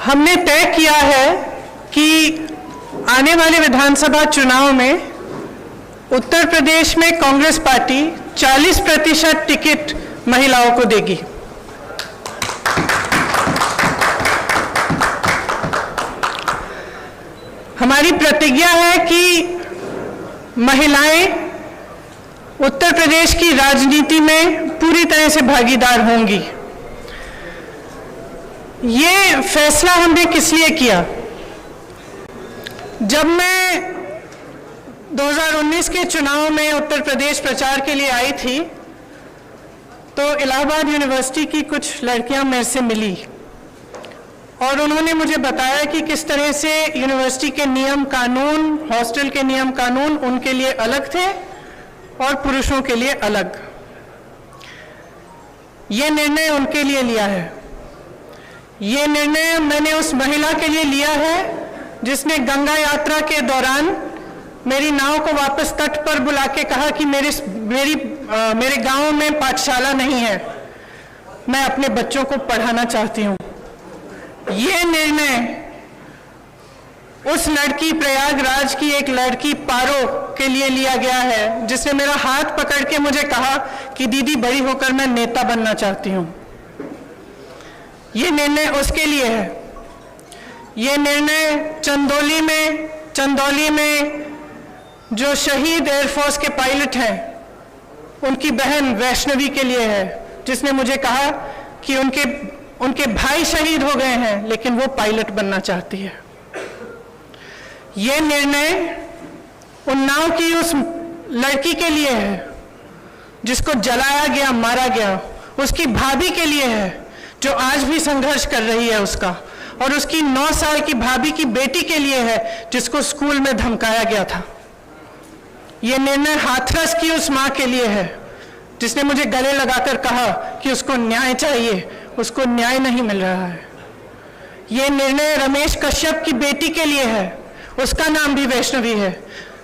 हमने तय किया है कि आने वाले विधानसभा चुनाव में उत्तर प्रदेश में कांग्रेस पार्टी 40% टिकट महिलाओं को देगी। हमारी प्रतिज्ञा है कि महिलाएं उत्तर प्रदेश की राजनीति में पूरी तरह से भागीदार होंगी। ये फैसला हमने किस लिए किया? जब मैं 2019 के चुनाव में उत्तर प्रदेश प्रचार के लिए आई थी तो इलाहाबाद यूनिवर्सिटी की कुछ लड़कियां मेरे से मिली और उन्होंने मुझे बताया कि किस तरह से यूनिवर्सिटी के नियम कानून, हॉस्टल के नियम कानून उनके लिए अलग थे और पुरुषों के लिए अलग। ये निर्णय उनके लिए लिया है। ये निर्णय मैंने उस महिला के लिए लिया है जिसने गंगा यात्रा के दौरान मेरी नाव को वापस तट पर बुला के कहा कि मेरे गांव में पाठशाला नहीं है, मैं अपने बच्चों को पढ़ाना चाहती हूँ। ये निर्णय उस लड़की, प्रयागराज की एक लड़की पारो के लिए लिया गया है जिसने मेरा हाथ पकड़ के मुझे कहा कि दीदी बड़ी होकर मैं नेता बनना चाहती हूँ। ये निर्णय उसके लिए है। ये निर्णय चंदौली में जो शहीद एयरफोर्स के पायलट हैं उनकी बहन वैष्णवी के लिए है, जिसने मुझे कहा कि उनके भाई शहीद हो गए हैं लेकिन वो पायलट बनना चाहती है। ये निर्णय उन्नाव की उस लड़की के लिए है जिसको जलाया गया, मारा गया, उसकी भाभी के लिए है जो आज भी संघर्ष कर रही है उसका, और उसकी 9 साल की भाभी की बेटी के लिए है जिसको स्कूल में धमकाया गया था। ये निर्णय हाथरस की उस माँ के लिए है जिसने मुझे गले लगाकर कहा कि उसको न्याय चाहिए, उसको न्याय नहीं मिल रहा है। ये निर्णय रमेश कश्यप की बेटी के लिए है, उसका नाम भी वैष्णवी है,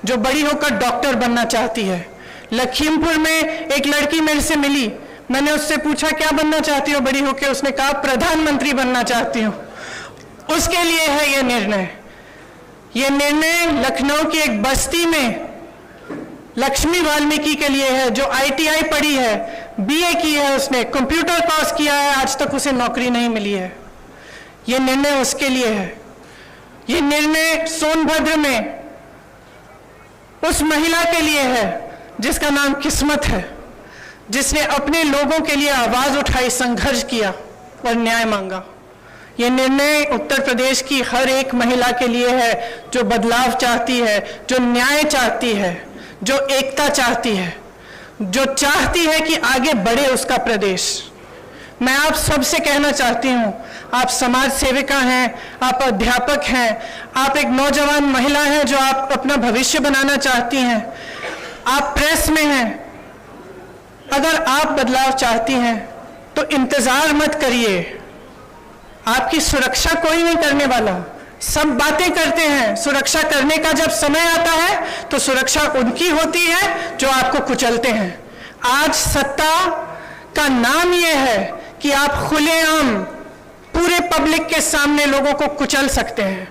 जो बड़ी होकर डॉक्टर बनना चाहती है। लखीमपुर में एक लड़की मेरे से मिली, मैंने उससे पूछा क्या बनना चाहती हो बड़ी होकर, उसने कहा प्रधानमंत्री बनना चाहती हूँ। उसके लिए है ये निर्णय। ये निर्णय लखनऊ की एक बस्ती में लक्ष्मी वाल्मीकि के लिए है जो ITI पढ़ी है, BA की है, उसने कंप्यूटर कोर्स किया है, आज तक उसे नौकरी नहीं मिली है। ये निर्णय उसके लिए है। ये निर्णय सोनभद्र में उस महिला के लिए है जिसका नाम किस्मत है, जिसने अपने लोगों के लिए आवाज उठाई, संघर्ष किया और न्याय मांगा। ये निर्णय उत्तर प्रदेश की हर एक महिला के लिए है जो बदलाव चाहती है, जो न्याय चाहती है, जो एकता चाहती है, जो चाहती है कि आगे बढ़े उसका प्रदेश। मैं आप सबसे कहना चाहती हूँ, आप समाज सेविका हैं, आप अध्यापक हैं, आप एक नौजवान महिला हैं जो आप अपना भविष्य बनाना चाहती हैं, आप प्रेस में हैं, अगर आप बदलाव चाहती हैं तो इंतजार मत करिए। आपकी सुरक्षा कोई नहीं करने वाला। सब बातें करते हैं, सुरक्षा करने का जब समय आता है तो सुरक्षा उनकी होती है जो आपको कुचलते हैं। आज सत्ता का नाम यह है कि आप खुलेआम पूरे पब्लिक के सामने लोगों को कुचल सकते हैं।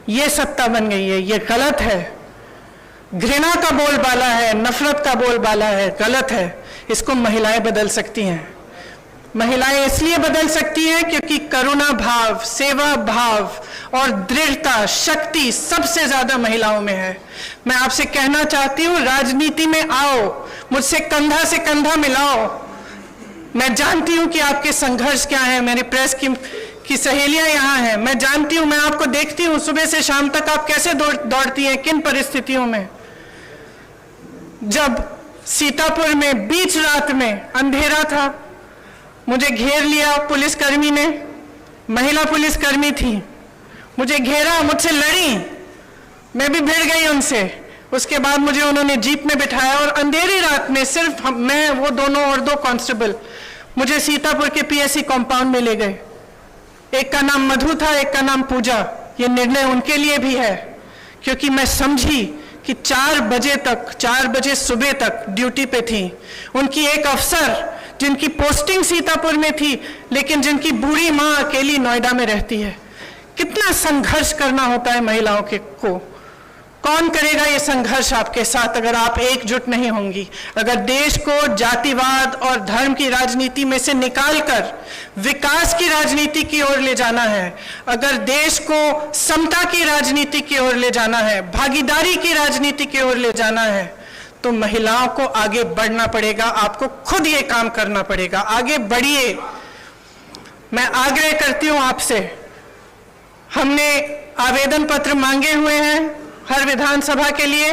ये सत्ता बन गई है, ये गलत है। घृणा का बोलबाला है, नफरत का बोलबाला है, गलत है। इसको महिलाएं बदल सकती हैं। महिलाएं इसलिए बदल सकती हैं क्योंकि करुणा भाव, सेवा भाव और दृढ़ता, शक्ति सबसे ज्यादा महिलाओं में है। मैं आपसे कहना चाहती हूँ, राजनीति में आओ, मुझसे कंधा से कंधा मिलाओ। मैं जानती हूँ कि आपके संघर्ष क्या है। मेरी प्रेस की सहेलियां यहाँ हैं, मैं जानती हूँ, मैं आपको देखती हूँ सुबह से शाम तक आप कैसे दौड़ती हैं, किन परिस्थितियों में। जब सीतापुर में बीच रात में अंधेरा था, मुझे घेर लिया पुलिसकर्मी ने, महिला पुलिसकर्मी थी, मुझे घेरा, मुझसे लड़ी, मैं भी भिड़ गई उनसे। उसके बाद मुझे उन्होंने जीप में बिठाया और अंधेरी रात में सिर्फ मैं, वो दोनों और 2 कांस्टेबल मुझे सीतापुर के PSC कंपाउंड में ले गए। एक का नाम मधु था, एक का नाम पूजा। ये निर्णय उनके लिए भी है क्योंकि मैं समझी कि 4 बजे सुबह तक ड्यूटी पे थी। उनकी एक अफसर जिनकी पोस्टिंग सीतापुर में थी लेकिन जिनकी बूढ़ी माँ अकेली नोएडा में रहती है, कितना संघर्ष करना होता है महिलाओं को। कौन करेगा ये संघर्ष आपके साथ अगर आप एकजुट नहीं होंगी? अगर देश को जातिवाद और धर्म की राजनीति में से निकालकर विकास की राजनीति की ओर ले जाना है, अगर देश को समता की राजनीति की ओर ले जाना है, भागीदारी की राजनीति की ओर ले जाना है, तो महिलाओं को आगे बढ़ना पड़ेगा। आपको खुद ये काम करना पड़ेगा। आगे बढ़िए। मैं आग्रह करती हूं आपसे, हमने आवेदन पत्र मांगे हुए हैं हर विधानसभा के लिए।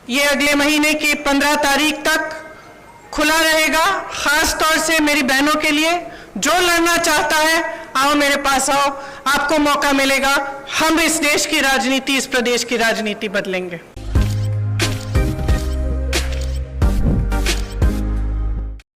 ये अगले महीने की 15 तारीख तक खुला रहेगा, खास तौर से मेरी बहनों के लिए। जो लड़ना चाहता है आओ मेरे पास आओ, आपको मौका मिलेगा। हम इस देश की राजनीति, इस प्रदेश की राजनीति बदलेंगे।